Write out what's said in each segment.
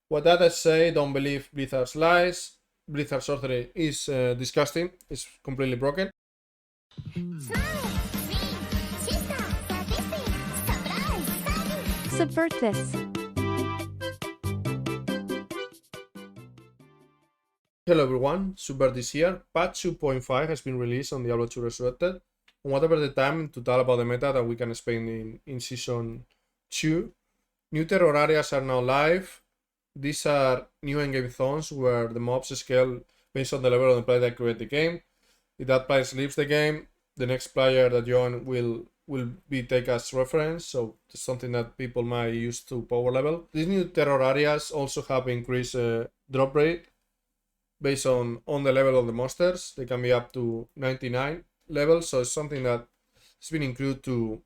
What data say, don't believe Blizzard's lies. Blizzard sorcery is disgusting. It's completely broken. Subvert this. Hello everyone, Super this year. Patch 2.5 has been released on Diablo 2 Resurrected. And whatever the time to talk about the meta that we can explain in Season 2. New terror areas are now live. These are new endgame zones where the mobs scale based on the level of the player that create the game. If that player leaves the game, the next player that join will be taken as reference, so it's something that people might use to power level. These new terror areas also have increased drop rate based on the level of the monsters. They can be up to 99 levels, so it's something that has been included to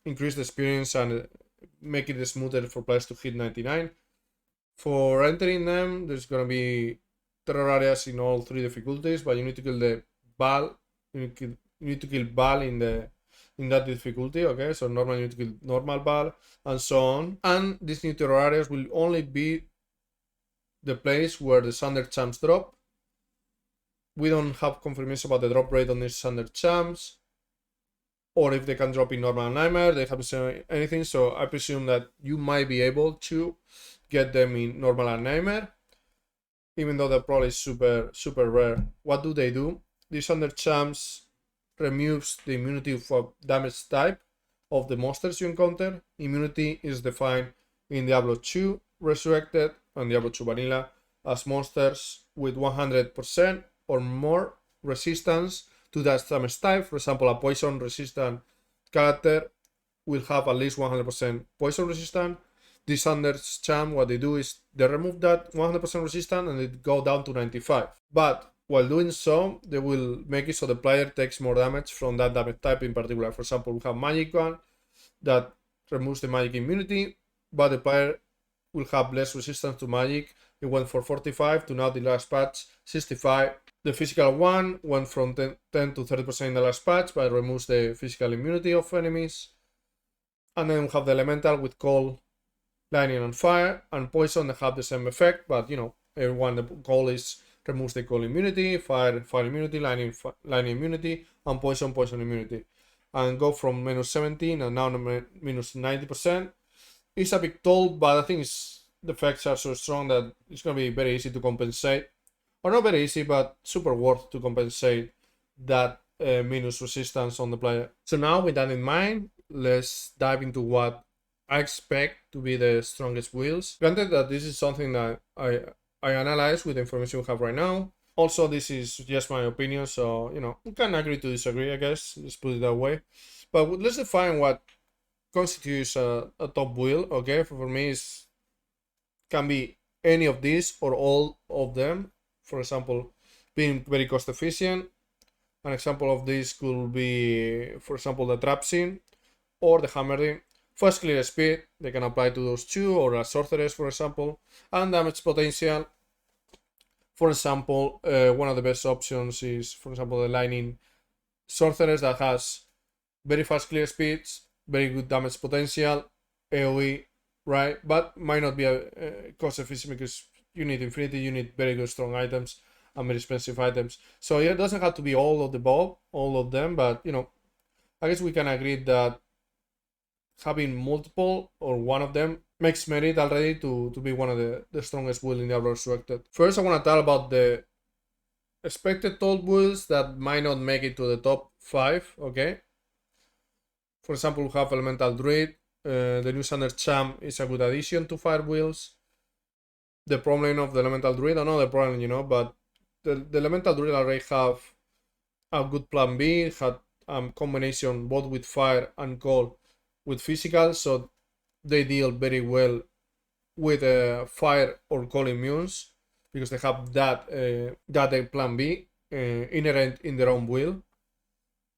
increase the experience and make it smoother for players to hit 99. For entering them, there's gonna be terror areas in all 3 difficulties, but you need to kill the Bal. You need to kill Bal in that difficulty. Okay, so normal you need to kill normal Bal and so on. And these new terror areas will only be the place where the standard champs drop. We don't have confirmation about the drop rate on these standard champs, or if they can drop in normal nightmare. They haven't said anything, so I presume that you might be able to get them in normal and nightmare, even though they're probably super rare. What do? These standard champs removes the immunity for damage type of the monsters you encounter. Immunity is defined in Diablo 2 Resurrected and Diablo 2 Vanilla as monsters with 100% or more resistance to that damage type. For example, a poison resistant character will have at least 100% poison resistance. These standard champ, what they do is they remove that 100% resistance and it go down to 95. But while doing so, they will make it so the player takes more damage from that damage type in particular. For example, we have Magic one that removes the magic immunity, but the player will have less resistance to magic. It went from 45 to now the last patch 65. The physical one went from 10 to 30% in the last patch, but it removes the physical immunity of enemies. And then we have the elemental with cold, lightning, and fire, and poison. They have the same effect, but everyone, the goal is removes the cold immunity, fire immunity, lightning immunity, and poison immunity, and go from minus 17 and now minus 90%. It's a bit tall, but I think the effects are so strong that it's gonna be very easy to compensate, or not very easy, but super worth to compensate that minus resistance on the player. So now with that in mind, let's dive into what I expect to be the strongest builds. Granted that this is something that I analyze with the information we have right now. Also, this is just my opinion, so we can agree to disagree, I guess. Let's put it that way. But let's define what constitutes a top build. Okay, for me, can be any of these or all of them. For example, being very cost efficient. An example of this could be, for example, the trap scene or the hammering. Fast clear speed, they can apply to those two, or a sorceress, for example. And damage potential. For example, one of the best options is, for example, the lightning sorceress that has very fast clear speeds, very good damage potential, AoE, right? But might not be a cost efficient because you need infinity, you need very good strong items and very expensive items. So it doesn't have to be all of the above, all of them, but I guess we can agree that having multiple or one of them makes merit already to be one of the strongest builds in Diablo Resurrected. First, I want to talk about the expected top builds that might not make it to the top 5, okay? For example, we have Elemental Druid. The new standard champ is a good addition to fire builds. The problem of the Elemental Druid, another problem, but the Elemental Druid already have a good plan B, had a combination both with fire and cold with physical, so they deal very well with fire or cold immunes because they have that plan B inherent in their own build.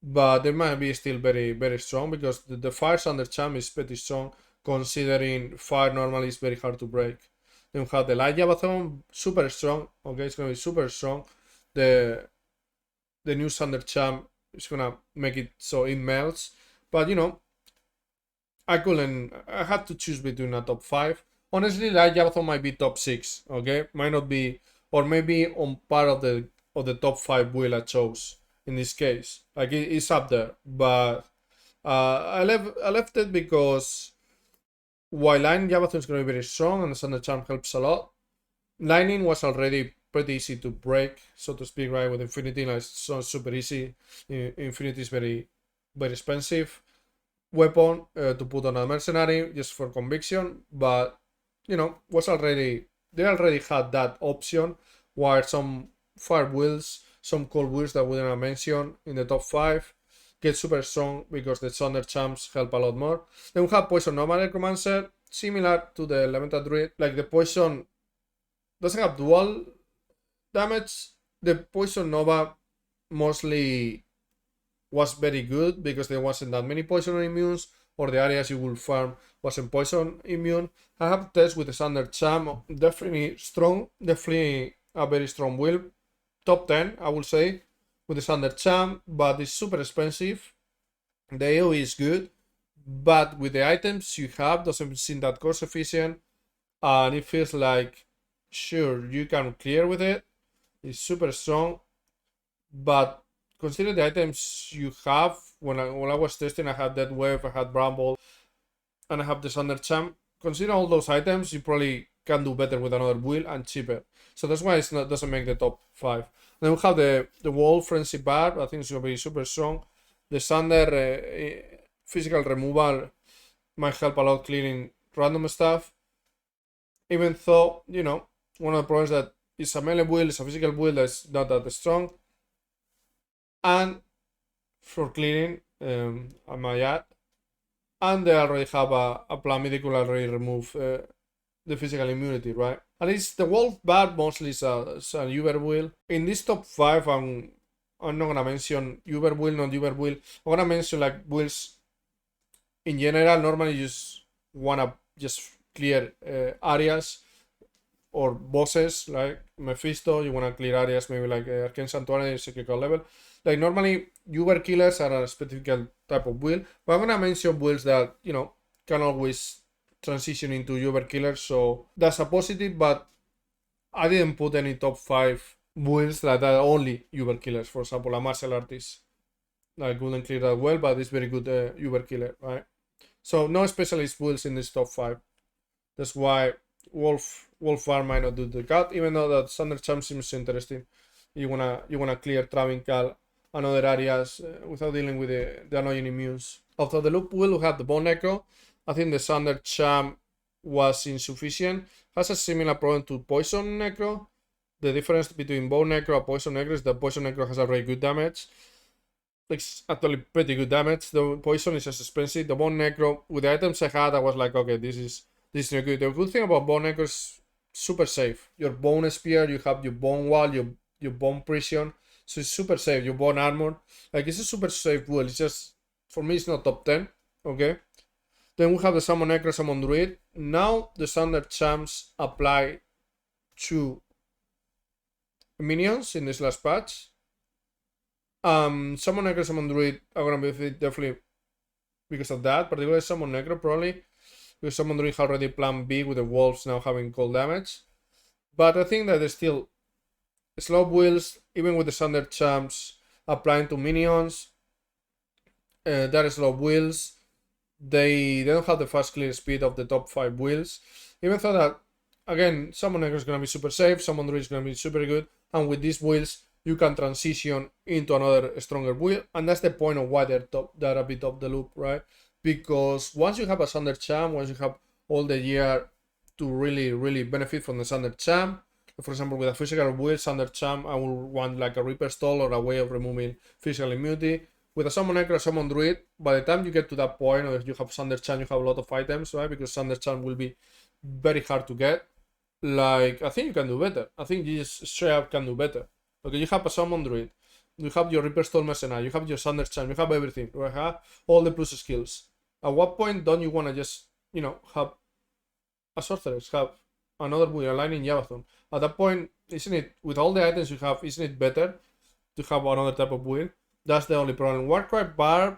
But they might be still very strong because the fire standard champ is pretty strong, considering fire normally is very hard to break. Then we have the light Javathon, super strong. Okay, it's gonna be super strong. The new standard champ is gonna make it so it melts. But I had to choose between a top 5. honestly, like Javathon might be top 6, okay? Might not be, or maybe on part of the top 5 build I chose in this case. Like it's up there, but I left it because while Lightning Javathon is going to be very strong and the Thunder Charm helps a lot, Lightning was already pretty easy to break, so to speak, right? With Infinity, like, it's not super easy. Infinity is very, very expensive weapon to put on a mercenary just for conviction, but was already they already had that option. While some fire wheels, some cold wheels that we didn't mention in the top 5 get super strong because the Thunder Champs help a lot more. Then we have Poison Nova Necromancer, similar to the Elemental Druid. Like the Poison doesn't have dual damage. The Poison Nova mostly was very good because there wasn't that many poison immunes, or the areas you will farm wasn't poison immune. I have tests with the Thunder Charm, definitely strong, definitely a very strong build. Top 10, I will say, with the Thunder Charm, but it's super expensive. The AoE is good, but with the items you have, doesn't seem that cost efficient, and it feels like, sure, you can clear with it. It's super strong, but consider the items you have. When I was testing, I had Dead Wave, I had Bramble, and I have the Thunder Champ. Consider all those items, you probably can do better with another build and cheaper. So that's why it doesn't make the top 5. Then we have the Wall Frenzy Barb. I think it's going to be super strong. The Thunder physical removal might help a lot clearing random stuff. Even though, one of the problems that it's a melee build, it's a physical build that's not that strong. And for clearing, I might add. And they already have a plan medical already remove the physical immunity, right? And it's the Wolf Barb mostly is a Uber build. In this top 5, I'm not gonna mention Uber build, not Uber build. I'm gonna mention like builds in general. Normally you just wanna just clear areas or bosses like Mephisto. You wanna clear areas maybe like Arcane Sanctuary, Cyclical level. Like normally Uber killers are a specific type of build, but I'm gonna mention builds that can always transition into Uber killers, so that's a positive. But I didn't put any top 5 builds that are only Uber killers. For example, a martial artist like wouldn't clear that well, but it's very good Uber killer, right? So no specialist builds in this top 5. That's why Wolf Farm might not do the cut, even though that Thunder Charm seems interesting. You wanna clear Travincal and other areas without dealing with the annoying immunes. After the loop build, we have the Bone Necro. I think the Thunder Charm was insufficient. Has a similar problem to Poison Necro. The difference between Bone Necro and Poison Necro is that Poison Necro has a very good damage. It's actually pretty good damage. The Poison is just expensive. The Bone Necro, with the items I had, I was like, okay, this is not good. The good thing about Bone Necro is super safe. Your Bone Spear, you have your Bone Wall, your Bone Prison. So it's super safe. Your Bone Armor. Like, it's a super safe build. It's just, for me, it's not top 10. Okay. Then we have the Summon Necro, Summon Druid. Now the Thunder Charms apply to minions in this last patch. Summon Necro, Summon Druid are gonna be definitely because of that. Particularly Summon Necro, probably. Because Summon Druid already plan B with the wolves now having cold damage. But I think that there's still slow builds, even with the Thunder Charms applying to minions. That is slow builds. They don't have the fast clear speed of the top 5 builds. Even though that, again, Summon Necro is going to be super safe, Summon Druid is going to be super good, and with these builds, you can transition into another stronger build, and that's the point of why they're a bit of the loop, right? Because once you have a Thunder Charm, once you have all the year to really, really benefit from the Thunder Charm, for example, with a physical build, Thunder Charm, I will want like a Reaper Stall or a way of removing physical immunity. With a Summon Necro, Summon Druid, by the time you get to that point, or if you have Thunder Charm, you have a lot of items, right? Because Thunder Charm will be very hard to get. Like, I think you can do better. I think you just straight up can do better. Okay, you have a Summon Druid, you have your Reaper Stall Mercenary, you have your Thunder Charm, you have everything, you have all the plus skills. At what point don't you want to just, have a Sorceress, have another build, a Lightning Javathon? At that point, isn't it, with all the items you have, isn't it better to have another type of build? That's the only problem. Warcry Barb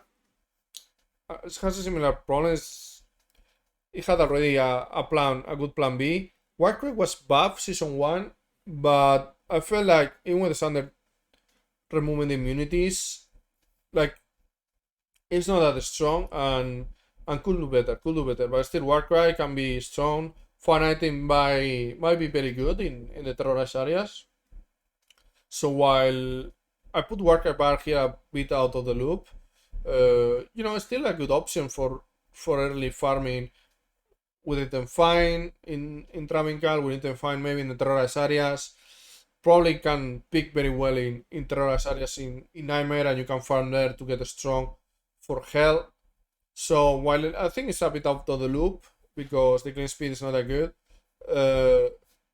has a similar problem. it had already a good plan B. Warcry was buff season 1, but I felt like even with the Thunder removing the immunities, like it's not that strong and could do better. But still, Warcry can be strong. Fun item might be very good in the terrorized areas. So while I put Warcry bar here a bit out of the loop, it's still a good option for early farming with item fine in Travincal, with item fine maybe in the terrorized areas. Probably can pick very well in terrorized areas in Nightmare, and you can farm there to get strong for Hell. So while I think it's a bit out of the loop because the clean speed is not that good,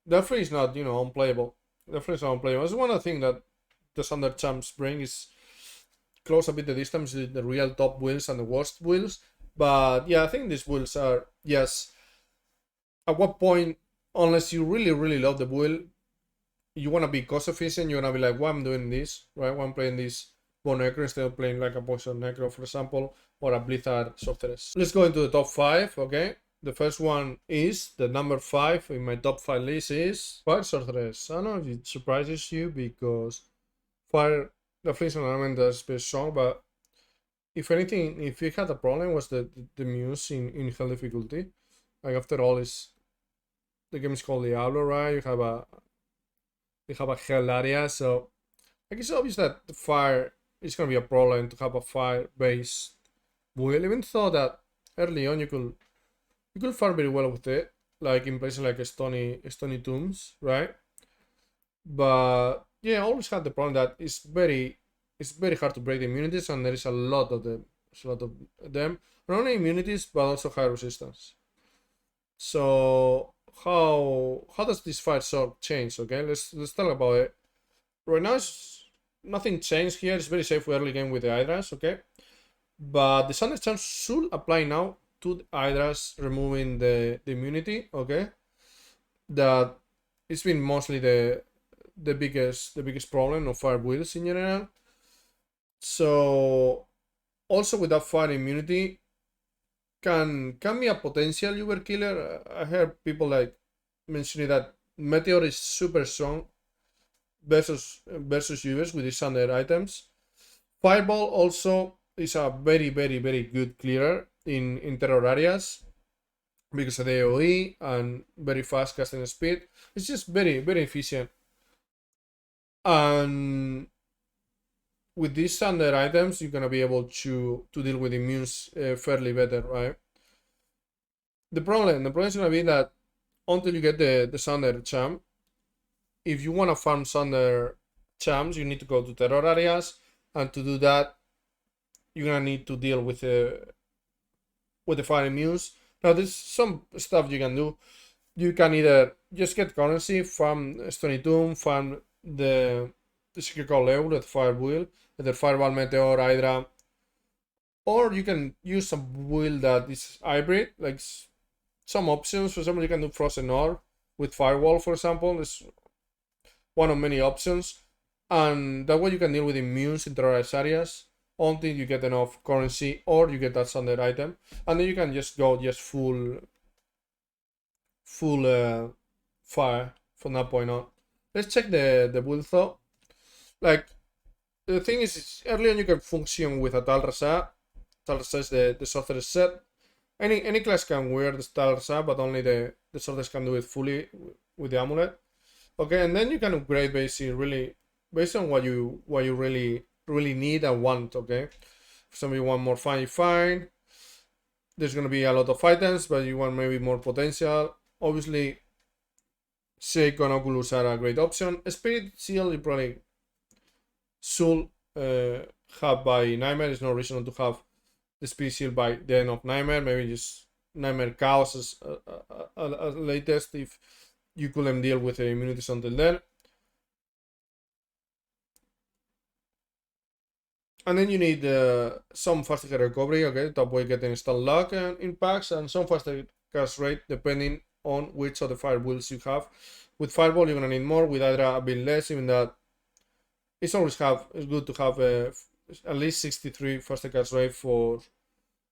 definitely is not unplayable. Definitely is not unplayable. It's one of the things that the Thunder champs bring is close a bit the distance with the real top wheels and the worst wheels. But yeah, I think these wheels are, yes, at what point, unless you really love the wheel, you want to be cost efficient, you want to be like, why I'm doing this, right? Why I'm playing this Bone Necro instead of playing like a Poison Necro, for example, or a Blizzard Sorceress. Let's go into the top 5, okay? The first one is, the number 5 in my top 5 list is Fire Sorceress. I don't know if it surprises you because Fire definitely is an element that's very strong, but if anything, if it had a problem was the Muse in Hell difficulty. Like after all, the game is called Diablo, right? You have a Hell area, so like it's obvious that the Fire is gonna be a problem to have a fire-based build. Even though that early on you could fare very well with it, like in places like Stony Tombs, right? But yeah, I always had the problem that it's very hard to break the immunities, and there is a lot of them. There's a lot of them. Not only immunities, but also high resistance. So how does this fire sword change? Okay, let's talk about it. Right now, nothing changed here. It's very safe for early game with the Hydras, okay? But the Thunder Charm should apply now to the Hydras, removing the immunity, okay? That it's been mostly the biggest problem of fire builds in general. So also with that fire immunity can be a potential Uber killer. I heard people like mentioning that Meteor is super strong versus Ubers with these Thunder items. Fireball also is a very good clearer in terror areas because of the AoE and very fast casting speed. It's just very efficient. And with these Thunder items, you're gonna be able to deal with immunes fairly better, right? The problem is gonna be that until you get the Thunder champ, if you wanna farm Thunder champs, you need to go to terror areas, and to do that, you're gonna need to deal with the fire immunes. Now, there's some stuff you can do. You can either just get currency, farm Stony Tomb, farm the Secret Call Leo, the fire wheel, either Fireball, Meteor, Hydra, or you can use a wheel that is hybrid, like some options. For example, you can do Frozen Orb with Firewall, for example. It's one of many options, and that way you can deal with immunes in terrorized areas until you get enough currency or you get that Thunder item, and then you can just go full fire from that point on. Let's check the build though. Like, the thing is, early on you can function with a Talrasa. Talrasa is the sorceress set. Any class can wear the Talrasa, but only the sorceress can do it fully with the amulet. Okay, and then you can upgrade basically based on what you really need and want. Okay, if somebody want more fine. There's gonna be a lot of items, but you want maybe more potential. Obviously, Seiko and Oculus are a great option. Spirit Seal you probably should have by Nightmare. There's no reason to have the Spirit Seal by the end of Nightmare. Maybe just Nightmare Chaos as latest if you couldn't deal with the immunities until then. And then you need some faster recovery, okay, top way getting stun lock in packs, and some faster cast rate depending on which of the fire builds you have. With Fireball you're gonna need more, with Hydra a bit less, even that it's good to have at least 63 faster cast rate for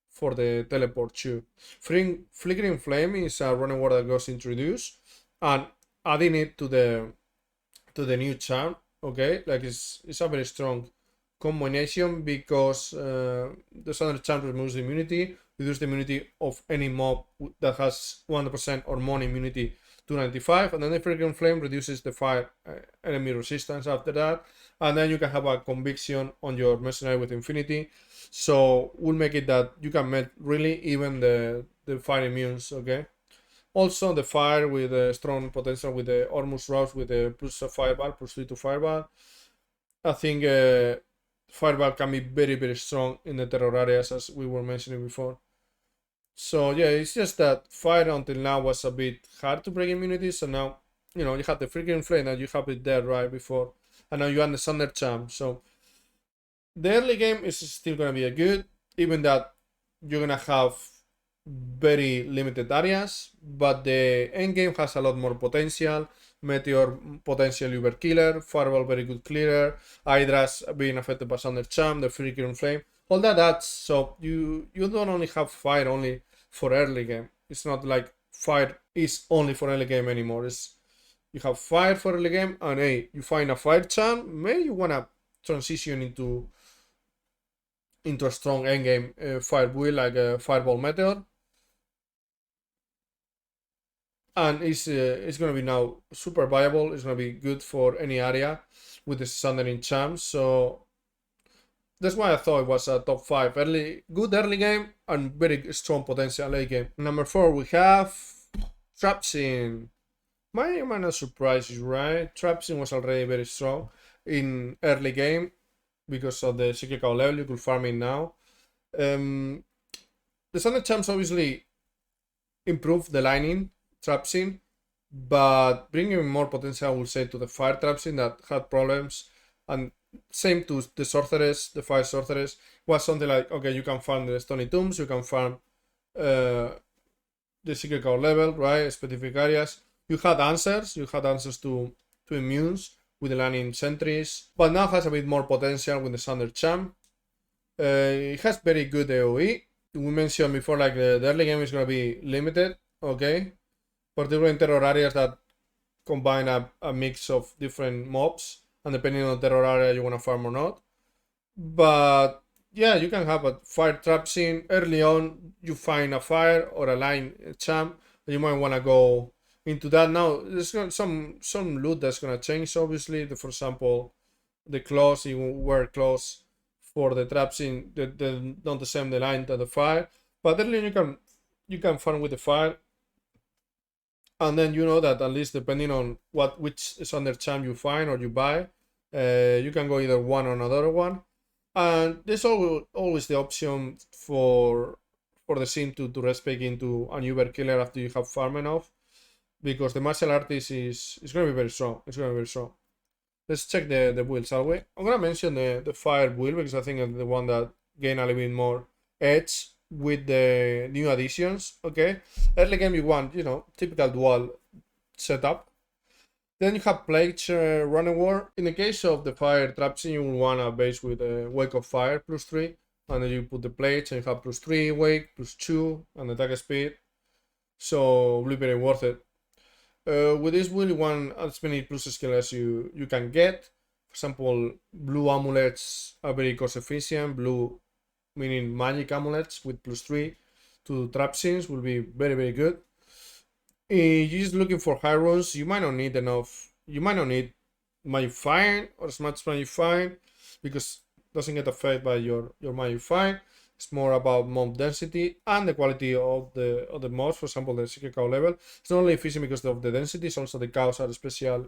for the teleport too. Flickering Flame is a running word that was introduced, and adding it to the new charm, okay, like it's a very strong combination because the standard charm removes the immunity, reduce the immunity of any mob that has 100% or more immunity to 95, and then the Flickering Flame reduces the fire enemy resistance after that, and then you can have a conviction on your mercenary with infinity, so we'll make it that you can melt really even the fire immunes, okay. Also, the fire with a strong potential with the Ormus Rouse with a plus fireball, plus 3 to fireball. I think fireball can be very, very strong in the terror areas, as we were mentioning before. So yeah, it's just that fire until now was a bit hard to break immunity. So now, you know, you have the freaking flame and you have it there right before, and now you understand the champ. So the early game is still gonna be a good, even that you're gonna have very limited areas, but the end game has a lot more potential. Meteor potential uber killer, Fireball very good clearer, Hydra's being affected by Thunder Charm, the Freaking Flame, all that adds. So you don't only have fire only for early game. It's not like fire is only for early game anymore. It's you have fire for early game, and hey, you find a fire charm, maybe you wanna transition into a strong endgame fire build like a Fireball Meteor. And it's gonna be now super viable. It's gonna be good for any area with the Sundering Champs. So that's why I thought it was a top 5 good early game and very strong potential late game. Number 4 we have Trapsin. Might not surprise you, right? Trapsin was already very strong in early game because of the cyclical level. You could farm it now. The Thunder Champs obviously improved the lining Trapsin, but bringing more potential, I would say, to the fire Trapsin that had problems, and same to the sorceress, the fire sorceress was something like, okay, you can farm the Stony Tombs, you can farm the secret core level, right? Specific areas. You had answers to immunes with the landing sentries, but now has a bit more potential with the Thunder Champ. It has very good AoE. We mentioned before, like the early game is gonna be limited, okay? Particularly in terror areas that combine a mix of different mobs, and depending on the terror area you want to farm or not. But yeah, you can have a fire trap scene early on. You find a fire or a line champ, and you might want to go into that. Now there's some loot that's gonna change. Obviously, for example, the claws, you wear claws for the trap scene. They don't the same the line to the fire, but early you can farm with the fire. And then you know that at least depending on which Thunder Champ you find or you buy, you can go either one or another one. And there's always the option for the scene to respec into an Uber Killer after you have farm enough, because the martial artist is going to be very strong. It's going to be very strong. Let's check the build, shall we? I'm going to mention the fire build because I think it's the one that gain a little bit more edge with the new additions, okay? Early game you want, you know, typical dual setup. Then you have Plague Running War. In the case of the fire Trapsin, you will want a base with a Wake of Fire plus 3, and then you put the Plague and you have plus 3 Wake, plus 2, and attack speed. So will be very worth it. With this build you want as many plus skill as you can get. For example, blue amulets are very cost efficient. Blue meaning magic amulets with plus 3 to trap scenes will be very, very good. If you're just looking for high runes, you might not need enough. You might not need magic fire or as much magic fire because it doesn't get affected by your magic fire. It's more about mob density and the quality of the mobs. For example, the secret cow level. It's not only efficient because of the density, it's also the cows are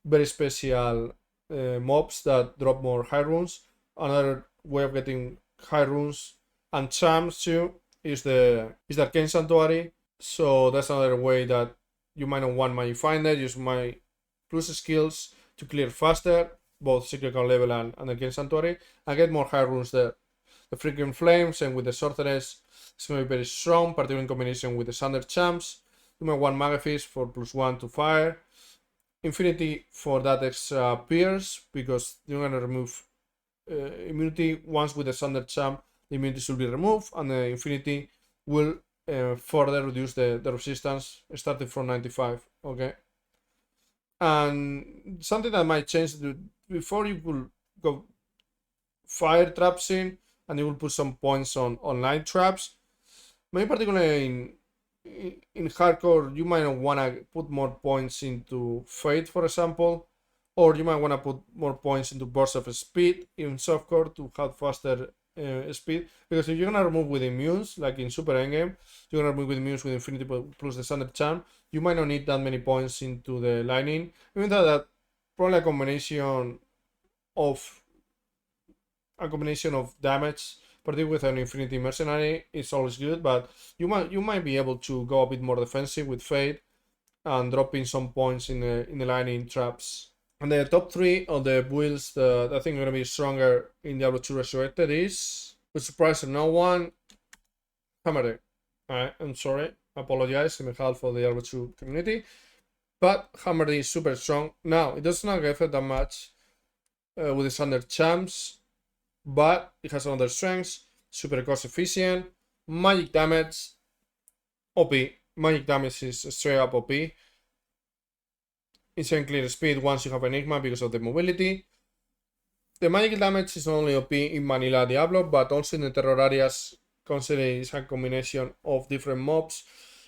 very special mobs that drop more high runes. Another way of getting high runes and charms too is the Arcane Sanctuary. So that's another way that you might not want magic finder. Use my plus skills to clear faster, both secret cow level and Arcane Sanctuary, and get more high runes there. The freaking flame, same with the sorceress, it's going to be very strong, particularly in combination with the Thunder Champs. You might want Magafist for plus 1 to fire. Infinity for that extra pierce, because you're going to remove immunity once with the Thunder Champ. the immunity should be removed, and the Infinity will further reduce the resistance starting from 95. Okay, and something that might change, before you could go fire traps in, and you will put some points on light traps. Maybe particularly in hardcore, you might want to put more points into Fate, for example, or you might want to put more points into burst of speed in softcore to have faster speed. Because if you're gonna remove with immunes, like in Super Endgame, you're gonna remove with immunes with Infinity plus the Standard Charm, you might not need that many points into the Lightning. Even though that probably a combination of damage, particularly with an Infinity Mercenary, is always good, but you might be able to go a bit more defensive with Fate and dropping some points in the Lightning traps. And the top 3 of the builds that I think are going to be stronger in Diablo 2 Resurrected is, with surprise of no one, Hammer. I'm sorry, I apologize on behalf of the Diablo 2 community, but Hammer is super strong. Now, it does not get that much with the standard champs, but it has another strengths, super cost efficient, magic damage, OP. Magic damage is straight up OP. Insane clear speed once you have Enigma because of the mobility. The magic damage is not only OP in vanilla Diablo, but also in the terror areas, considering it's a combination of different mobs.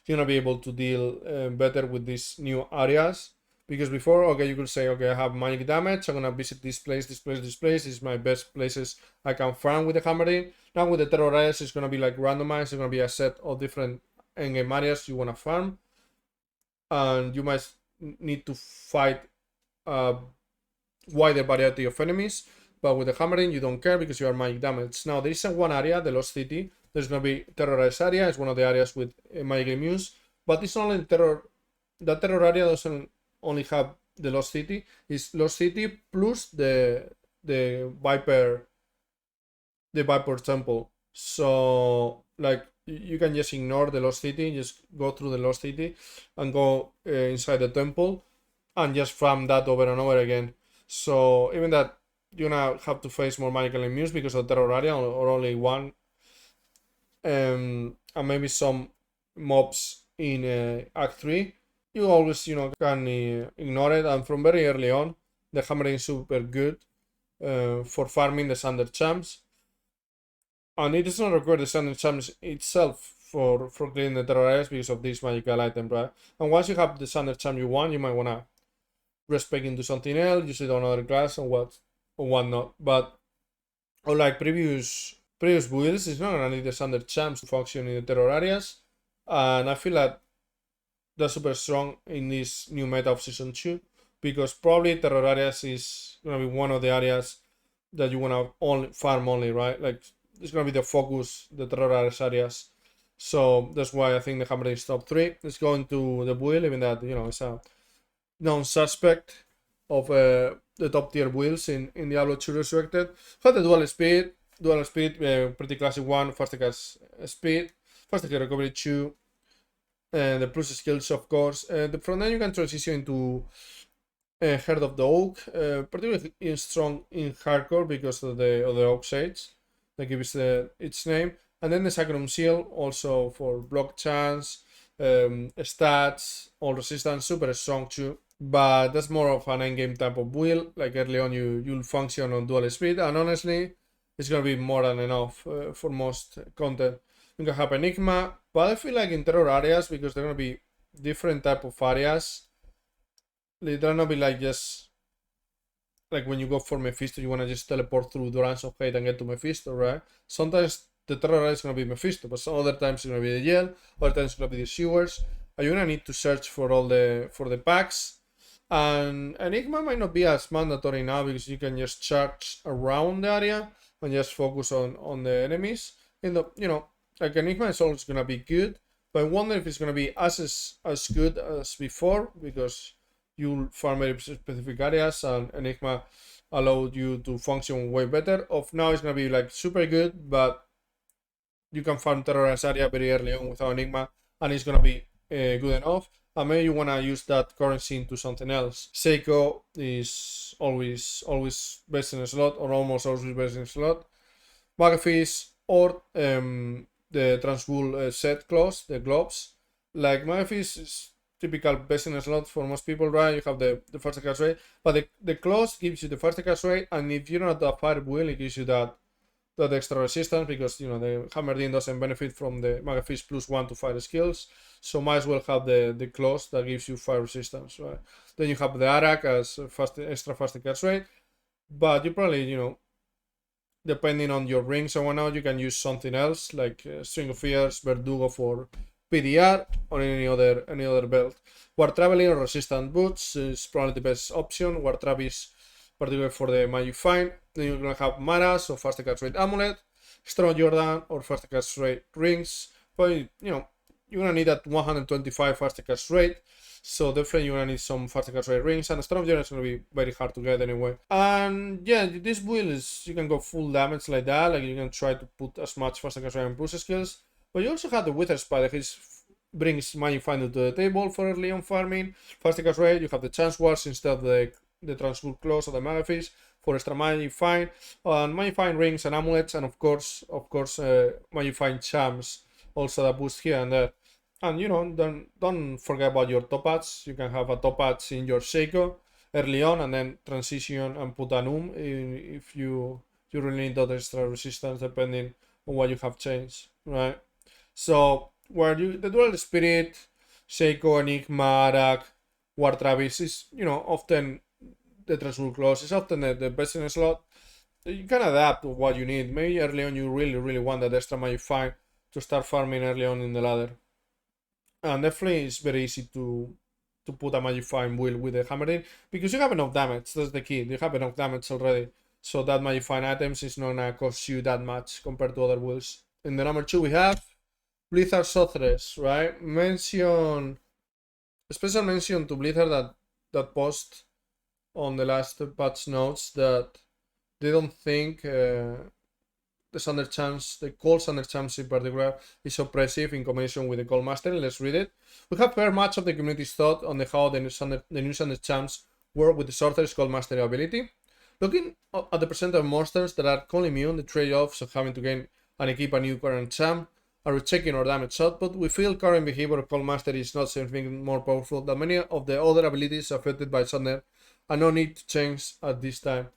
You're gonna be able to deal better with these new areas. Because before, okay, you could say, okay, I have magic damage, I'm gonna visit this place, this place, this place. This is my best places I can farm with the hammering. Now with the terror areas, it's gonna be like randomized. It's gonna be a set of different endgame areas you wanna farm, and you might need to fight a wider variety of enemies. But with the hammering, you don't care because you are magic damage. Now there is one area, the Lost City. There's gonna be terrorized area. It's one of the areas with magic immunes, but it's only terror. That terror area doesn't only have the Lost City. It's Lost City plus the Viper Temple. So like you can just ignore the Lost City, just go through the Lost City and go inside the temple and just farm that over and over again. So even that you're gonna have to face more magical immunes because of the terror area, or only one, and maybe some mobs in Act 3. You always, can ignore it. And from very early on, the hammering is super good for farming the standard champs. And it does not require the standard champs itself for clearing the terror areas because of this magical item, right? And once you have the standard champ you want, you might want to respec into something else, use it on another class or whatnot. But unlike previous builds, it's not gonna need the standard champs to function in the terror areas. And I feel like that's super strong in this new meta of Season 2, because probably terror areas is gonna be one of the areas that you wanna farm only, right? Like it's gonna be the focus, the terror areas. So that's why I think the hammer is top 3. Let's go into the build, even that it's a non-suspect of the top tier builds in Diablo 2 Resurrected. Had the dual speed, pretty classic one, fast attack speed, fast attack recovery 2, and the plus skills, of course. From then you can transition into Heart of the Oak, particularly strong in hardcore because of the Oak Sage that gives its name. And then the Sacrum Seal, also for block chance, stats, all resistance, super strong too. But that's more of an endgame type of build. Like early on, you'll function on dual speed, and honestly, it's gonna be more than enough for most content. You can have Enigma, but I feel like in terror areas, because they're gonna be different type of areas, they're gonna be like just like when you go for Mephisto, you wanna just teleport through Durance of Hate and get to Mephisto, right? Sometimes the terror area is gonna be Mephisto, but some other times it's gonna be the jail, other times it's gonna be the sewers. And you're gonna need to search for the packs. And Enigma might not be as mandatory now because you can just charge around the area and just focus on the enemies. Like Enigma is always gonna be good, but I wonder if it's gonna be as good as before, because you'll farm very specific areas and Enigma allowed you to function way better. Of now it's gonna be like super good, but you can farm terrorist area very early on without Enigma, and it's gonna be good enough. And maybe you wanna use that currency into something else. Seiko is always best in a slot, or almost always best in a slot. McAfee's or the Transwool set clause, the globes. Like Magafis is typical best in a slot for most people, right? You have the first cast rate, but the clause gives you the first cast rate, and if you're not a fire build, it gives you that extra resistance, because you know the Hammered In doesn't benefit from the Magafish +1 to fire skills, so might as well have the clause that gives you fire resistance, right? Then you have the Arak as extra fast cast rate, but you probably, you know, depending on your rings and whatnot, you can use something else like String of Fears, Verdugo for PDR, or any other belt. War Traveling or Resistant Boots is probably the best option. War Trap is particularly for the Magic Find. Then you're gonna have Maras or Fast Cast Rate Amulet, Strong Jordan or Fast Cast Rate Rings. But you know, you're gonna need that 125 Fast Cast Rate. So definitely you're gonna need some Fast Cast Rate Rings, and Storm Jordan is gonna be very hard to get anyway. And yeah, this build is, you can go full damage like that, like you can try to put as much Fast Cast Rate and boost skills. But you also have the Wither Spider, which brings Magic Finder to the table for early on farming. Fast Cast Rate, you have the Chance Wars instead of the Transwool Claws or the Magafish for extra Magic Find, and Magic Find Rings and Amulets, and of course Magic Find Charms also that boost here and there. And you know, don't forget about your top hats. You can have a top hats in your Seiko early on, and then transition and put an if you really need that extra resistance depending on what you have changed, right? So where the Dual Spirit, Seiko, Enigma, Arak, War Travis is, you know, often the Transwool Clause is often the best in a slot. You can adapt to what you need. Maybe early on you really want that extra Magic Find to start farming early on in the ladder. And definitely it's very easy to put a Magic Find build with the Hammered In, because you have enough damage. That's the key. You have enough damage already. So that Magic Find items is not gonna cost you that much compared to other builds. In the number 2 we have Blizzard Sorceress, right? Special mention to Blizzard that post on the last patch notes that they don't think the Cold Thunder Champs in particular is oppressive in combination with the Cold Mastery. Let's read it. We have heard much of the community's thought on how the new Thunder Champs work with the Sorcerer's Cold Mastery ability. Looking at the percent of monsters that are cold immune, the trade-offs of having to gain and equip a new current champ, are rechecking our damage output, we feel current behavior of Cold Mastery is not significantly more powerful than many of the other abilities affected by Thunder, and no need to change at this time.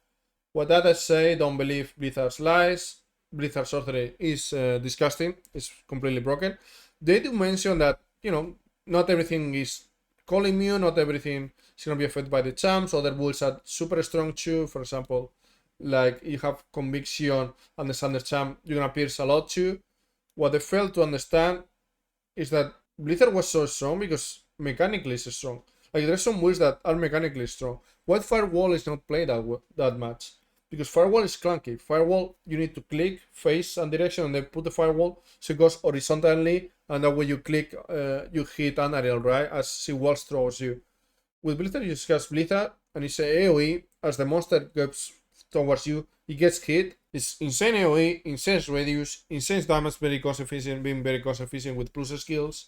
What that I say, don't believe Blizzard's lies. Blizzard Sorcery is disgusting. It's completely broken. They do mention that, you know, not everything is cold immune, not everything is going to be affected by the champs. Other builds are super strong too. For example, like you have Conviction and the Thunder Champ, you're going to pierce a lot too. What they failed to understand is that Blizzard was so strong because mechanically it's strong. Like there's some builds that are mechanically strong. White Firewall is not played that much, because Firewall is clunky. Firewall, you need to click, face, and direction, and then put the Firewall so it goes horizontally, and that way you click, you hit an aerial, right, as she walls throws you. With Blizzard, you just cast Blizzard, and it's a AoE. As the monster goes towards you, it gets hit. It's insane AoE, insane radius, insane damage, being very cost efficient with plus skills.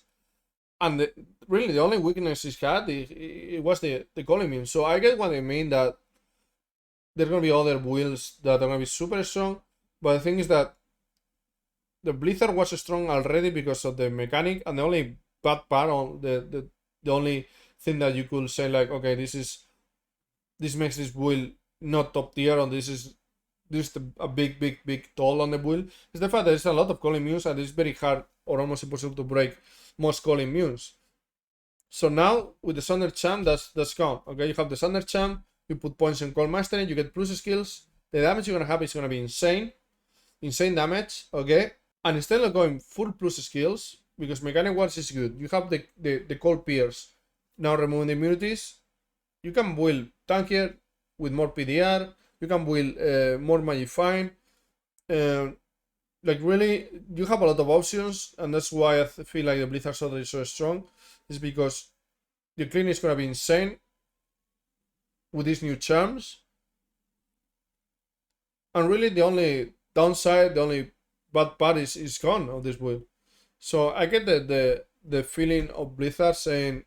And really, the only weakness it had, it was the cold immune. So I get what they mean, that there's going to be other builds that are going to be super strong, but the thing is that the Blizzard was strong already because of the mechanic, and the only bad part, on the only thing that you could say like, okay, this makes this build not top tier, or this is a big toll on the build, is the fact that there's a lot of cold immunes, and it's very hard or almost impossible to break most cold immunes. So now with the Thunder Champ, that's gone. Okay, you have the Thunder Champ, you put points in Cold Mastery, you get plus skills. The damage you're gonna have is gonna be insane damage. Okay, and instead of going full plus skills, because Mechanic Walls is good, you have the Cold Pierce. Now removing the immunities, you can build tankier with more PDR. You can build more Magic Find. Like really, you have a lot of options, and that's why I feel like the Blizzard Sword is so strong. Is because the clean is gonna be insane with these new charms, and really the only downside, the only bad part is gone of this build. So I get the feeling of Blizzard saying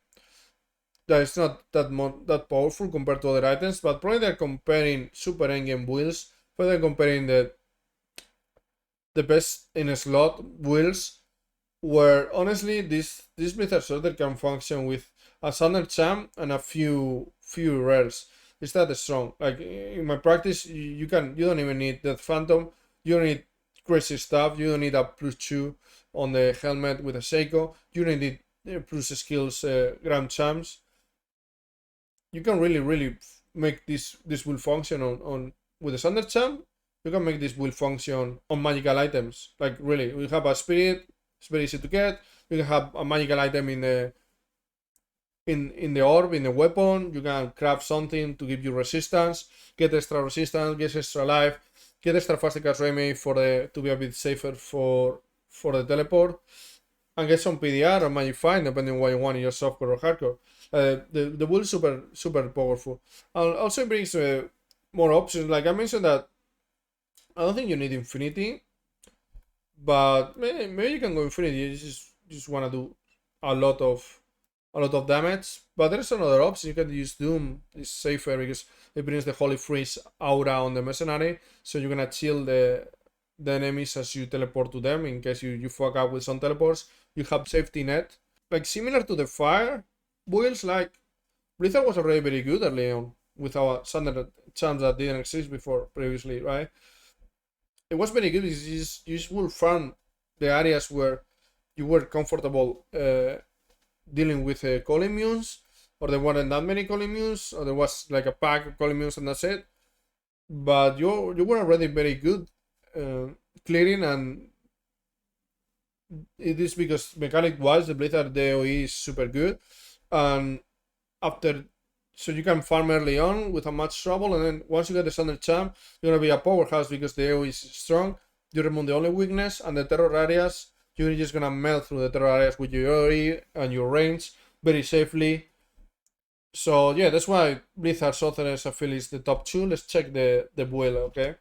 that it's not that powerful compared to other items, but probably they're comparing super endgame builds, but they're comparing the the best in a slot builds, where honestly this Blizzard Sorter can function with a Thunder Champ and a few rares. It's that strong. Like in my practice, you don't even need that Phantom. You don't need crazy stuff. You don't need a +2 on the helmet with a Seiko. You don't need plus skills Grand Champs. You can really make this build function on with the Thunder Champ. You can make this build function on magical items. Like really, we have a spirit. It's very easy to get. You can have a magical item in the orb, in the weapon. You can craft something to give you resistance, get extra resistance, get extra life, get extra fast cast remake to be a bit safer for the teleport, and get some PDR or magic find depending on what you want in your softcore or hardcore. The build is super powerful. And also it brings more options. Like I mentioned that I don't think you need infinity, but maybe you can go infinity. You just want to do a lot of damage. But there's another option. You can use Doom. It's safer because it brings the Holy Freeze aura on the mercenary, so you're gonna chill the enemies as you teleport to them in case you fuck up with some teleports. You have safety net, like similar to the fire builds. Like Blizzard was already very good early on with our standard champs that didn't exist before previously, right? It was very good because you just will farm the areas where you were comfortable dealing with call immunes, or there weren't that many call immunes, or there was like a pack of call immunes and that's it. But you were already very good clearing, and it is because mechanic wise the Blizzard DOE is super good, and so you can farm early on without much trouble, and then once you get the standard champ, you're gonna be a powerhouse because the AoE is strong. You remove the only weakness, and the terror areas, you're just gonna melt through the terror areas with your AoE and your range very safely. So yeah, that's why Blizzard Sorceress I feel is the top 2. Let's check the build, okay?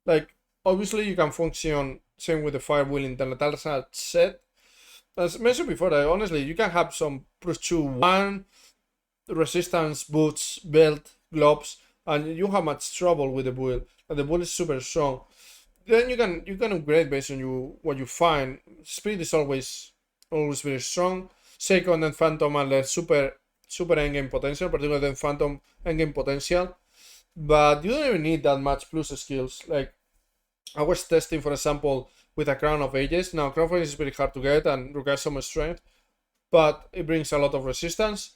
Like obviously you can function same with the fire build in the Natal set. As mentioned before, that honestly you can have some +2/1 resistance, boots, belt, gloves, and you have much trouble with the build. And the build is super strong. Then you can upgrade based on what you find. Speed is always very strong. Seiko and then Phantom are the super endgame potential, particularly then Phantom endgame potential. But you don't even need that much plus skills. Like I was testing, for example, with a Crown of Ages. Now Crown of Ages is very hard to get and requires so much strength, but it brings a lot of resistance.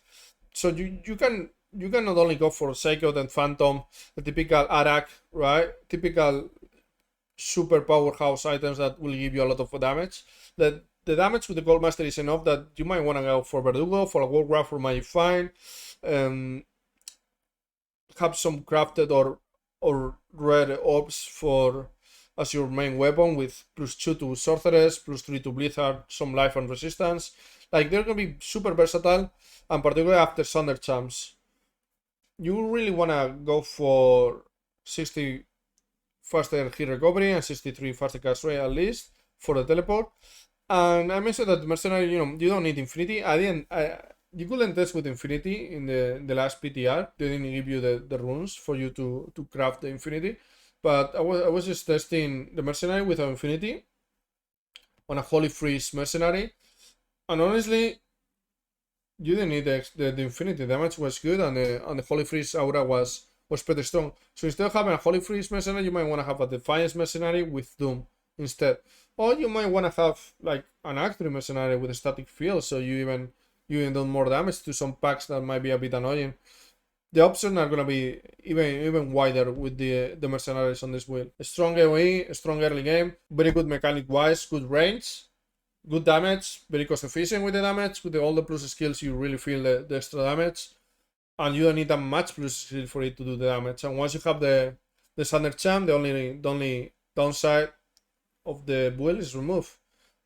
So you can not only go for Seiko and Phantom, the typical Arak, right? Typical super powerhouse items that will give you a lot of damage. The damage with the Gold Master is enough that you might want to go for Verdugo, for a World Graph, for Magic Find, have some crafted or red orbs for as your main weapon with +2 to Sorceress, +3 to Blizzard, some life and resistance. Like they're gonna be super versatile, and particularly after Thunder Champs, you really wanna go for 60 faster hit recovery and 63 faster cast rate at least for the teleport. And I mentioned that the mercenary, you don't need infinity. You couldn't test with infinity in the last PTR. They didn't give you the runes for you to craft the infinity. But I was just testing the mercenary without infinity on a Holy Freeze mercenary, and honestly, you didn't need the infinity. Damage was good, and the Holy Freeze aura was pretty strong. So instead of having a Holy Freeze mercenary, you might want to have a Defiance mercenary with Doom instead, or you might want to have like an Active mercenary with a static field, so you even do more damage to some packs that might be a bit annoying. The options are gonna be even wider with the mercenaries on this build. A strong AoE, a strong early game, very good mechanic wise, good range, good damage, very cost efficient with the damage. With all the plus skills, you really feel the extra damage, and you don't need that much plus skill for it to do the damage. And once you have the standard champ, the only downside of the build is remove,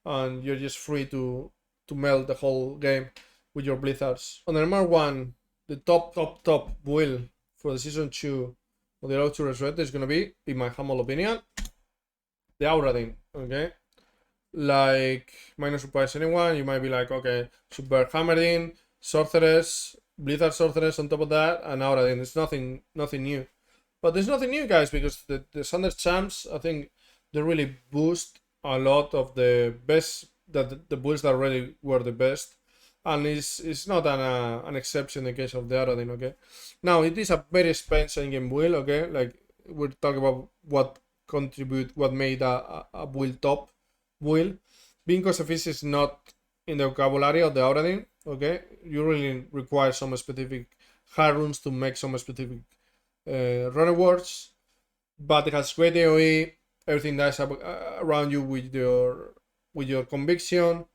and you're just free to melt the whole game with your Blizzards. On the number 1. The top build for the Season 2 of the Road to Resurrect is going to be, in my humble opinion, the Auradin, okay? Like, might not surprise anyone. You might be like, okay, Super Hammerdin, Sorceress, Blizzard Sorceress on top of that, and Auradin. It's nothing new. But there's nothing new, guys, because the standard champs, I think they really boost a lot of the best, that the builds that really were the best, and it's not an exception in the case of the Aradin. Okay, now it is a very expensive game build. Okay, like we're talking about what made a build top build. Being cost efficient is not in the vocabulary of the Aradin. Okay, you really require some specific hard runes to make some specific run rewards, but it has great AoE. Everything that's around you with your conviction.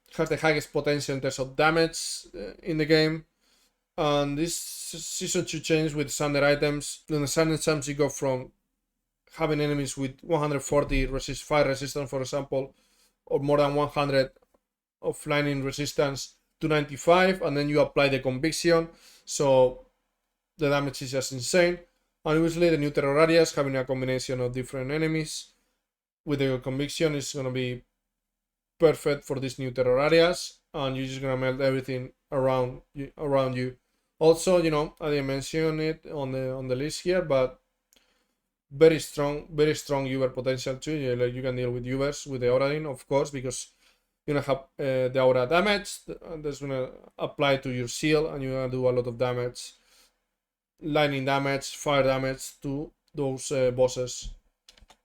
It has the highest potential in terms of damage in the game. And this season 2 change with standard items. In the standard items, you go from having enemies with 140 fire resistance, for example, or more than 100 of lightning resistance to 95, and then you apply the conviction, so the damage is just insane. And obviously the new terror areas, having a combination of different enemies with the conviction, is going to be perfect for these new terror areas, and you're just going to melt everything around you. Also, you know, I didn't mention it on the list here, but very strong Uber potential too. Yeah, like you can deal with Ubers with the Auradin, of course, because you're gonna have the aura damage that's gonna apply to your shield, and you're gonna do a lot of damage, lightning damage, fire damage to those bosses.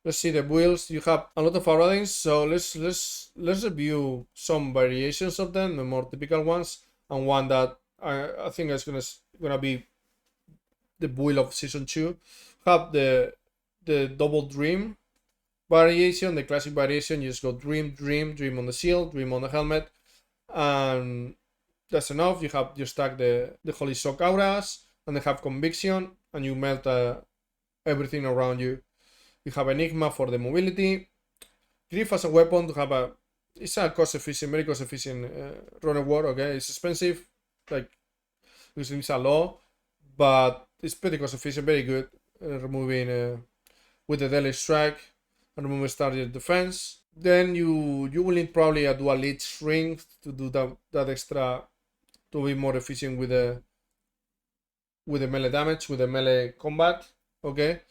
Let's see the builds. You have a lot of Auradins, so let's review some variations of them, the more typical ones, and one that I think is gonna be the build of season 2. Have the double dream variation, the classic variation. You just go dream on the shield, dream on the helmet, and that's enough. You stack the holy shock auras, and they have conviction, and you melt everything around you. You have enigma for the mobility. Griff as a weapon to have it's a very cost efficient runner war. Okay, it's expensive, like because it's a law, but it's pretty cost efficient, very good. Removing with the daily strike and remove target defense. Then you will need probably a dual leech ring to do that extra, to be more efficient with the melee damage, with the melee combat. Okay.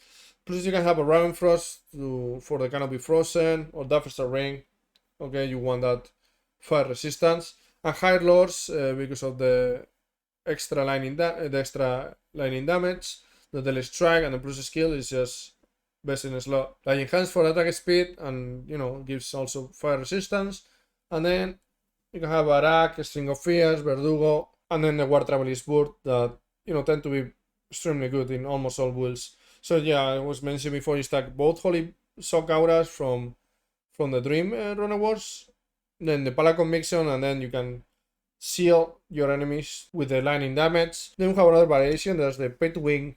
Plus you can have a Raven Frost for the canopy frozen, or Daffer ring. Okay, you want that fire resistance. And higher lords because of the extra lightning damage, the daily strike, and the plus skill is just best in a slot. Like enhanced for attack speed, and you know, gives also fire resistance. And then you can have Arak, String of Fears, Verdugo, and then the War Travelist Bird that, you know, tend to be extremely good in almost all builds. So yeah, I was mentioned before, you stack both Holy Shock Auras from the Dream Runner Wars, then the Pala Conviction, and then you can seal your enemies with the lightning damage. Then we have another variation, that's the Pay to Win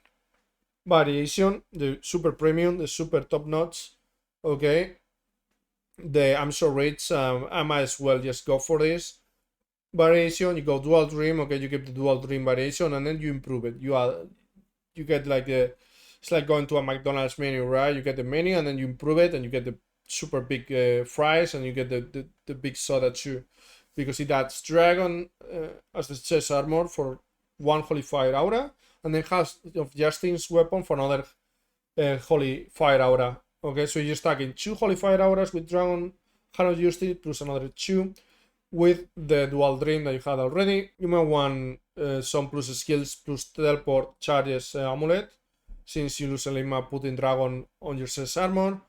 variation, the super premium, the super top notch. Okay, I'm sure rates, I might as well just go for this variation. You go dual dream. Okay, you get the dual dream variation, and then you improve it. You get like it's like going to a McDonald's menu, right? You get the menu, and then you improve it, and you get the super big fries, and you get the big soda too, because it adds dragon as the chest armor for one holy fire aura, and then has of Justin's weapon for another holy fire aura. Okay, so you're stacking 2 holy fire auras with dragon Hand of Justice plus another 2 with the dual dream that you had already. You might want some plus skills plus teleport charges amulet, since you lose Enigma putting dragon on your chest armor.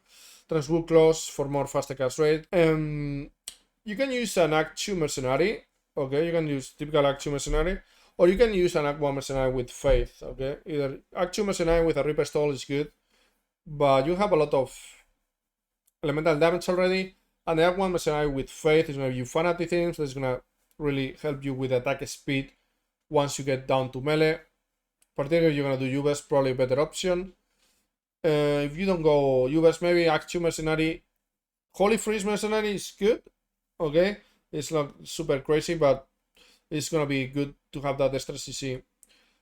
Transwood claws for more faster cast rate. You can use an Act 2 mercenary. Okay, you can use typical Act 2 mercenary, or you can use an Act 1 mercenary with faith. Okay, either Act 2 mercenary with a Reaper Stall is good, but you have a lot of elemental damage already, and the Act 1 mercenary with faith is going to give you fanaticism, so it's going to really help you with attack speed once you get down to melee. Particularly if you're going to do Ubers, probably a better option. If you don't go Ubers, maybe Act 2 mercenary, Holy Freeze mercenary is good. Okay, it's not super crazy, but it's gonna be good to have that extra CC.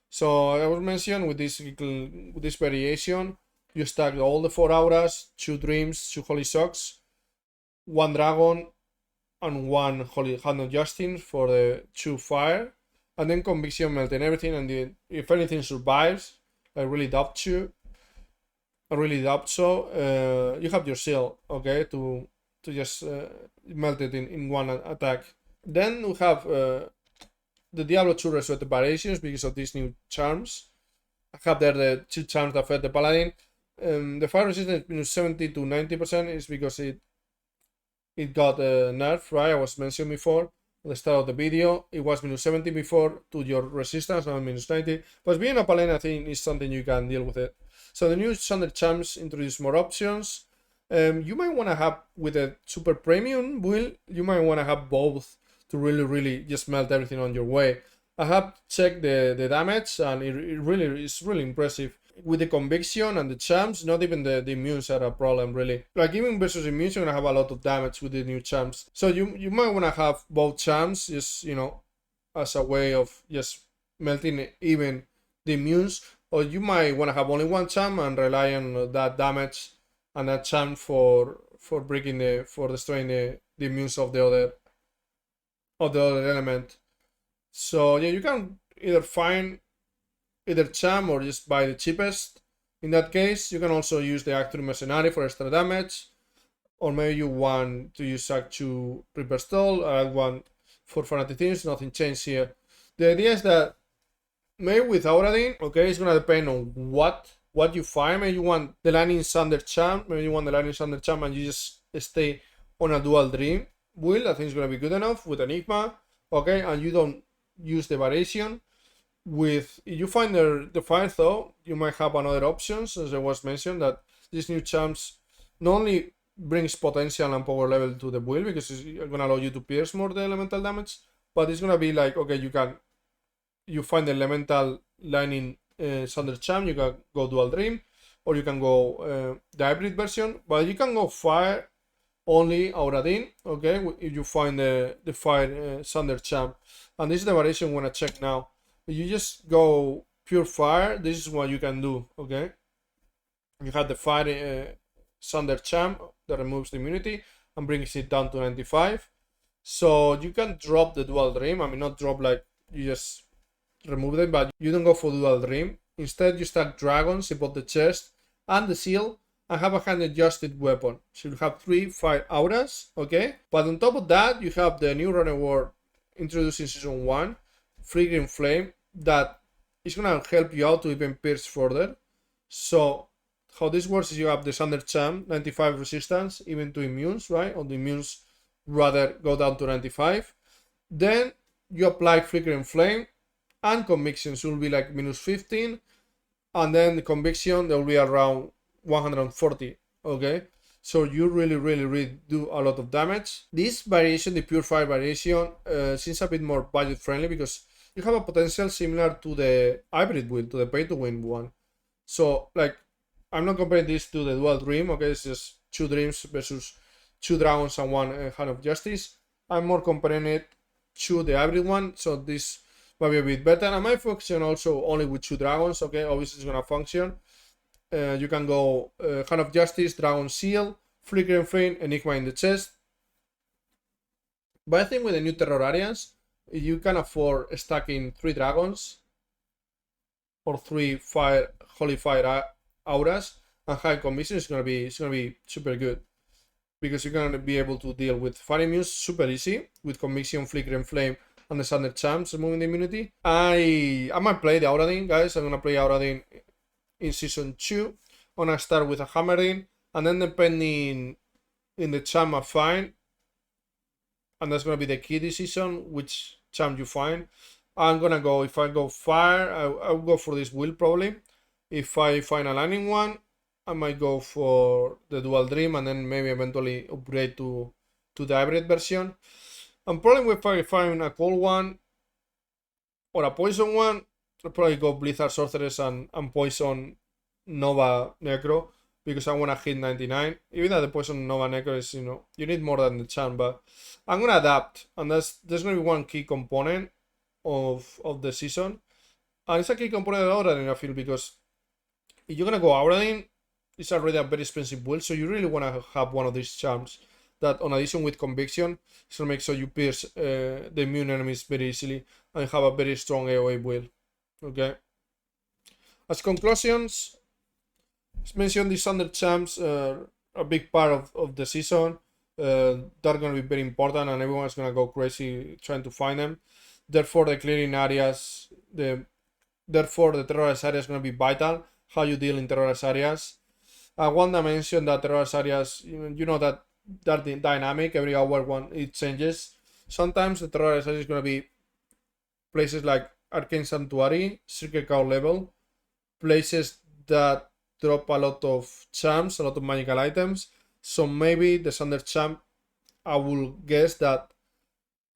So I was mentioned with this variation, you stack all the 4 auras, 2 dreams, 2 holy shocks, 1 dragon, and 1 holy hand of Justice for the 2 fire, and then conviction melting everything. And if anything survives, I really doubt you, I really doubt so. You have your seal, okay, to just melt it in one attack. Then we have the Diablo 2 Resurrected variations because of these new charms. I have there the 2 charms that affect the Paladin. The fire resistance minus 70 to 90% is because it got nerfed, right? I was mentioned before at the start of the video. It was minus 70 before to your resistance, now minus 90. But being a Paladin, I think, is something you can deal with it. So the new standard charms introduce more options. You might want to have, with a super premium build, you might want to have both to really just melt everything on your way. I have checked the damage, and it really is really impressive. With the conviction and the charms, not even the immunes are a problem, really. Like, even versus immunes, you're gonna have a lot of damage with the new charms. So you might want to have both charms, just, you know, as a way of just melting even the immunes. Or you might want to have only one charm and rely on that damage and that charm for destroying the immunes of the other element. So yeah, you can either find either charm or just buy the cheapest. In that case, you can also use the Act 3 Mercenary for extra damage, or maybe you want to use Act 2 Reaper Stall, or Act 1 for Fanatic Things. Nothing changed here. The idea is that maybe with Auradin, okay, it's gonna depend on what you find. Maybe you want the Lightning Thunder charm, maybe you want the Lightning Thunder charm and you just stay on a Dual Dream build. I think it's gonna be good enough with Enigma, okay, and you don't use the variation. If you find the fire, though, you might have another options, as I was mentioned, that these new charms not only brings potential and power level to the build because it's gonna allow you to pierce more the elemental damage, but it's gonna be like, okay, you find the elemental Lightning Thunder charm, you can go Dual Dream, or you can go the hybrid version, but you can go fire only Auradin, okay, if you find the fire Thunder charm. And this is the variation we want to check now. If you just go pure fire, this is what you can do, okay? You have the fire Thunder charm that removes the immunity and brings it down to 95. So you can drop the Dual Dream. I mean, not drop like you just remove them, but you don't go for Dual Dream. Instead, you stack dragons above the chest and the seal and have a hand adjusted weapon. So you have 3 fire auras, okay? But on top of that, you have the new rune award introduced in Season 1, Flickering Flame, that is gonna help you out to even pierce further. So how this works is you have the standard charm, 95 resistance, even to immunes, right? Or the immunes rather go down to 95. Then you apply Flickering Flame and Conviction, so it will be like minus 15. And then the Conviction, there will be around 140, okay? So you really do a lot of damage. This variation, the Pure Fire variation, seems a bit more budget friendly because you have a potential similar to the hybrid build, to the pay to win one. So, like, I'm not comparing this to the Dual Dream, okay? It's just 2 dreams versus 2 dragons and 1 Hand of Justice. I'm more comparing it to the hybrid one, so this might be a bit better. And might function also only with 2 dragons, okay? Obviously it's gonna function. You can go Hand of Justice, Dragon Seal, Flickering Flame, Enigma in the chest. But I think with the new Terror areas, you can afford stacking 3 dragons or 3 Holy Fire auras and high conviction. It's gonna be super good because you're gonna be able to deal with fire immunes super easy with conviction, Flickering Flame, and the standard charms removing the immunity. I might play the Auradin, guys. I'm gonna play Auradin in Season 2. I'm gonna start with a Hammerdin, and then depending in the charm I find, and that's gonna be the key decision, which charm you find. I'm gonna go, if I go fire, I'll go for this build probably. If I find a lightning one, I might go for the Dual Dream and then maybe eventually upgrade to the hybrid version. And probably if I find a cold one or a poison one, I'll probably go Blizzard Sorceress and poison Nova Necro because I want to hit 99. Even though the poison Nova Necro is, you know, you need more than the charm, but I'm gonna adapt, and there's gonna be one key component of the season, and it's a key component of Auradin, I feel, because if you're gonna go Auradin, it's already a very expensive build, so you really want to have one of these charms that, on addition with conviction, is gonna make sure you pierce the immune enemies very easily and have a very strong AoE build. Okay. As conclusions, As mentioned, these under champs are a big part of the season. They're going to be very important, and everyone's going to go crazy trying to find them. Therefore, the clearing areas, therefore the terrorist area is going to be vital. How you deal in terrorist areas. One dimension that terrorist areas, you know that they're dynamic. Every hour one it changes. Sometimes the terrorist area is going to be places like Arcane Sanctuary, Secret Core level, places that drop a lot of champs, a lot of magical items. So maybe the standard champ, I will guess that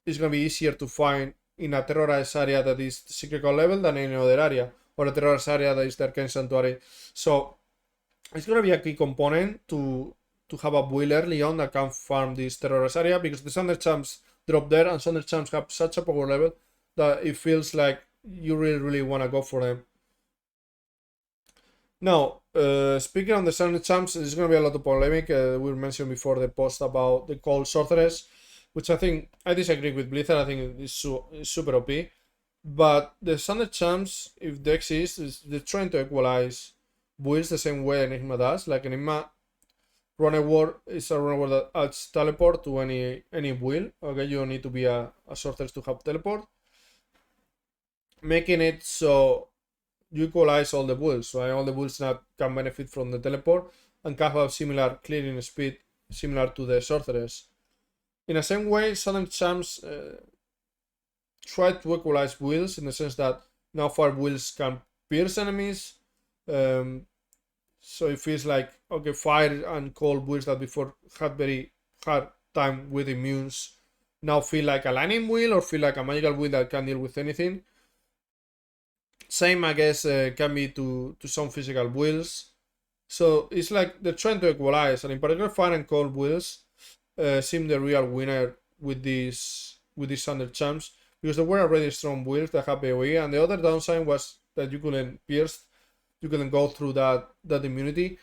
it's going to be easier to find in a terrorized area that is Secret Core level than any other area, or a terrorized area that is the Arcane Sanctuary. So it's going to be a key component to have a build early on that can farm this terrorist area, because the standard champs drop there, and standard champs have such a power level that it feels like you really want to go for them. Now, speaking on the standard champs, there's going to be a lot of polemic. We mentioned before the post about the cold sorceress, which I think I disagree with Blizzard. I think it's super OP. But the standard champs, if they exist, they're trying to equalize builds the same way Enigma does. Like Enigma Runaward is a runaward that adds teleport to any build. Okay, you don't need to be a sorceress to have teleport. Making it so you equalize all the builds, right? All the builds that can benefit from the teleport and can have similar clearing speed, similar to the sorceress. In the same way, standard champs try to equalize builds in the sense that now fire builds can pierce enemies. So it feels like, okay, fire and cold builds that before had very hard time with immunes now feel like a lightning wheel or feel like a magical wheel that can deal with anything. Same, I guess, can be to some physical wheels. So it's like they're trying to equalize, and in particular, fire and cold wheels seem the real winner with these standard champs, because there were already strong wheels that have AoE, and the other downside was that you couldn't pierce, you couldn't go through that immunity,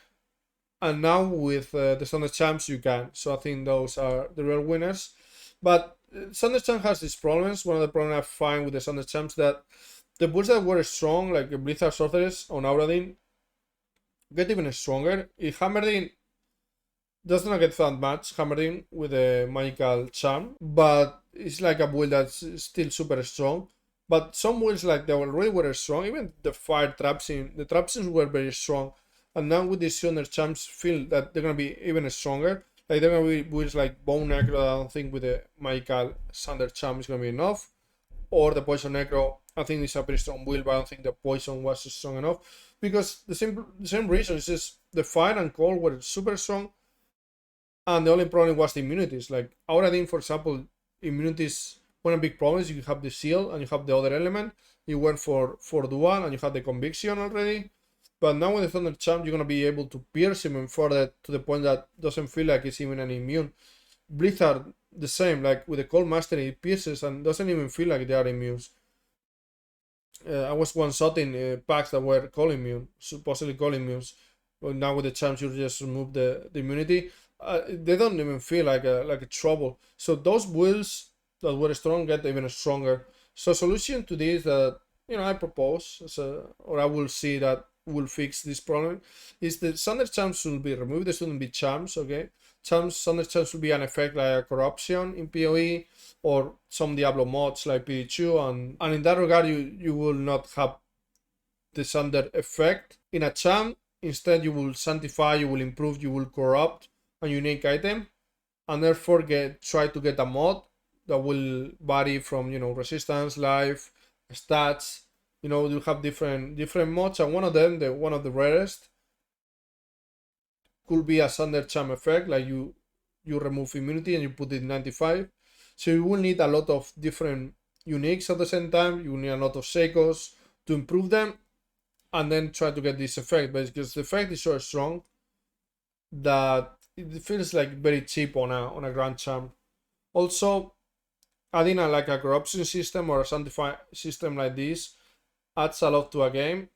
and now with the standard champs you can. So I think those are the real winners. But standard champ has these problems. One of the problems I find with the standard champs that the builds that were strong, like Blizzard Sorceress on Auradin, get even stronger. If Hammerdin does not get that much, Hammerdin with a magical charm, but it's like a build that's still super strong. But some builds like they already were strong, even the fire traps in the traps were very strong. And now with these standard champs feel that they're gonna be even stronger. Like they're gonna be builds like Bone Necro. I don't think with the magical standard champ is gonna be enough. Or the Poison Necro, I think it's a pretty strong build, but I don't think the Poison was strong enough. Because the same reason, it's just the fire and cold were super strong, and the only problem was the immunities. Like Auradin, for example, immunities were a big problem. You have the seal and you have the other element. You went for dual and you have the conviction already. But now with the Thunder Champ, you're gonna be able to pierce even further to the point that doesn't feel like it's even an immune. Blizzard, the same, like with the Cold Mastery, it pierces and doesn't even feel like they are immune. I was one-shotting packs that were cold immune, supposedly cold immunes. But now with the champs, you just remove the immunity. They don't even feel like a trouble. So those builds that were strong get even stronger. So solution to this that I propose, or I will see that will fix this problem, is the standard champs should be removed. There shouldn't be champs, okay? Standard champs should be an effect like a corruption in PoE or some Diablo mods like PD2, and in that regard you will not have the standard effect in a champ. Instead you will sanctify, you will improve, you will corrupt a unique item, and therefore try to get a mod that will vary from resistance, life, stats. You have different mods, and one of them, one of the rarest, could be a standard charm effect, like you remove immunity and you put it 95. So you will need a lot of different uniques at the same time. You need a lot of Seikos to improve them, and then try to get this effect. But because the effect is so strong that it feels like very cheap on a grand charm. Also, adding a corruption system or a sanctify system like this adds a lot to a game,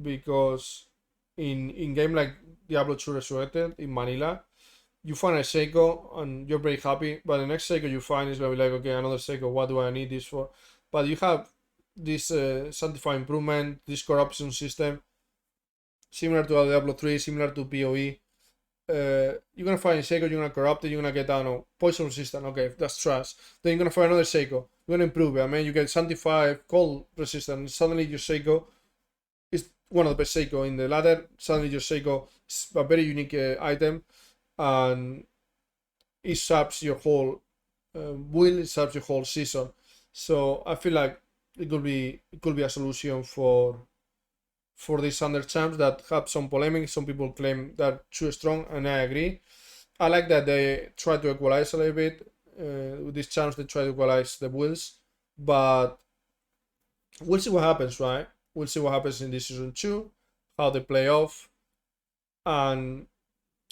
because in game like Diablo 2 Resurrected in Manila, you find a Seiko and you're very happy, but the next Seiko you find is gonna be like, okay, another Seiko, what do I need this for? But you have this sanctify improvement, this corruption system, similar to Diablo 3, similar to PoE. You're gonna find Seiko, you're gonna corrupt it, you're gonna get, I don't know, poison resistant. Okay, that's trash. Then you're gonna find another Seiko. You're gonna improve it. I mean, you get 75 cold resistant. Suddenly your Seiko is one of the best Seiko in the ladder. Suddenly your Seiko is a very unique item, and it saps your whole build, it saps your whole season. So I feel like it could be a solution for these under champs that have some polemic. Some people claim they're too strong, and I agree. I like that they try to equalize a little bit. With these champs, they try to equalize the builds, but we'll see what happens, right? We'll see what happens in this season 2, how they play off, and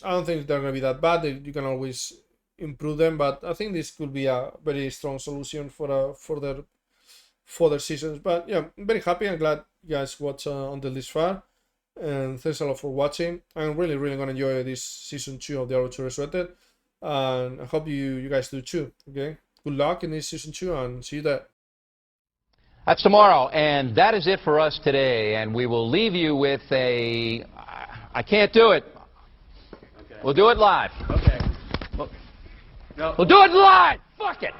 I don't think they're gonna be that bad. You can always improve them, but I think this could be a very strong solution for their seasons. But yeah, I'm very happy and glad you guys watched until this far, and thanks a lot for watching. I'm really gonna enjoy this season 2 of Diablo 2 Resurrected, and I hope you guys do too. Okay, good luck in this season 2, and see you there. That's tomorrow, and that is it for us today. And we will leave you with a... I can't do it. Okay. We'll do it live. Okay. We'll do it live! Fuck it!